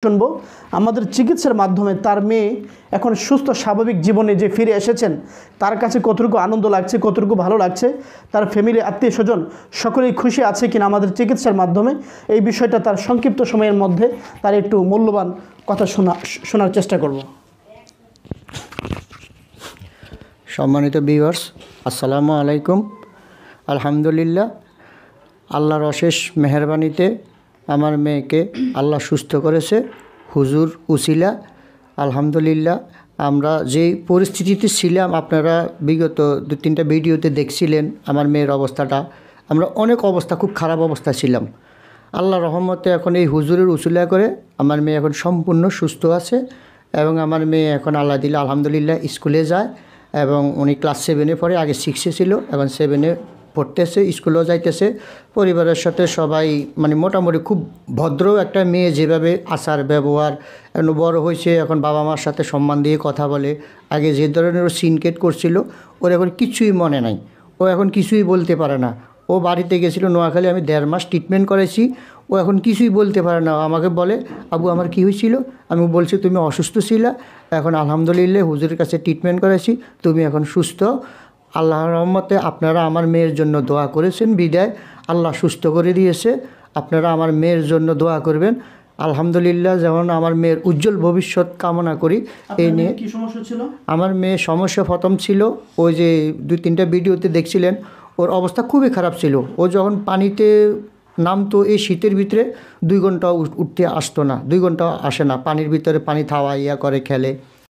শুনবো আমাদের চিকিৎসার মাধ্যমে তার মেয়ে এখন সুস্থ স্বাভাবিক জীবনে যে ফিরে এসেছেন তার কাছে কতটুকু আনন্দ লাগছে, কতটুকু ভালো লাগছে, তার ফ্যামিলি আত্মীয় স্বজন সকলেই খুশি আছে কিনা আমাদের চিকিৎসার মাধ্যমে এই বিষয়টা তার সংক্ষিপ্ত সময়ের মধ্যে তার একটু মূল্যবান কথা শোনার চেষ্টা করব। সম্মানিত ভিউয়ার্স, আসসালামু আলাইকুম। আলহামদুলিল্লাহ, আল্লাহর অশেষ মেহেরবানিতে আমার মেয়েকে আল্লাহ সুস্থ করেছে হুজুর উসিলা। আলহামদুলিল্লাহ, আমরা যেই পরিস্থিতিতে ছিলাম আপনারা বিগত 2-3টা ভিডিওতে দেখছিলেন আমার মেয়ের অবস্থাটা। আমরা অনেক অবস্থা, খুব খারাপ অবস্থা ছিলাম। আল্লাহর রহমতে এখন এই হুজুরের উসিলা করে আমার মেয়ে এখন সম্পূর্ণ সুস্থ আছে এবং আমার মেয়ে এখন আল্লাহ দিলে আলহামদুলিল্লাহ স্কুলে যায় এবং উনি ক্লাস 7-এ পড়ে, আগে 6-এ ছিল, এখন 7-এ পড়তেছে, স্কুলেও যাইতেছে। পরিবারের সাথে সবাই মোটামুটি খুব ভদ্র একটা মেয়ে, যেভাবে আচার ব্যবহার, এখন বড় হয়েছে, এখন বাবা মার সাথে সম্মান দিয়ে কথা বলে। আগে যে ধরনের ও সিনকেট করছিল ওর এখন কিছুই মনে নাই, ও এখন কিছুই বলতে পারে না। ও বাড়িতে গেছিলো নোয়াখালী, আমি 1.5 মাস ট্রিটমেন্ট করেছি, ও এখন কিছুই বলতে পারে না। আমাকে বলে, আবু আমার কী হয়েছিল? আমি বলছি তুমি অসুস্থ ছিলা, এখন আলহামদুলিল্লাহ হুজুরের কাছে ট্রিটমেন্ট করেছি, তুমি এখন সুস্থ। আল্লাহর রহমতে আপনারা আমার মেয়ের জন্য দোয়া করেছেন বিদায় আল্লাহ সুস্থ করে দিয়েছে। আপনারা আমার মেয়ের জন্য দোয়া করবেন। আলহামদুলিল্লাহ, যেমন আমার মেয়ের উজ্জ্বল ভবিষ্যৎ কামনা করি। এই নিয়ে কি সমস্যা ছিল? আমার মেয়ের সমস্যা প্রথম ছিল, ওই যে 2-3টা ভিডিওতে দেখছিলেন, ওর অবস্থা খুবই খারাপ ছিল। ও যখন পানিতে নামতো এই শীতের ভিতরে 2 ঘন্টা উঠতে আসতো না, 2 ঘন্টা আসে না, পানির ভিতরে পানি থাওয়া ইয়া করে খেলে।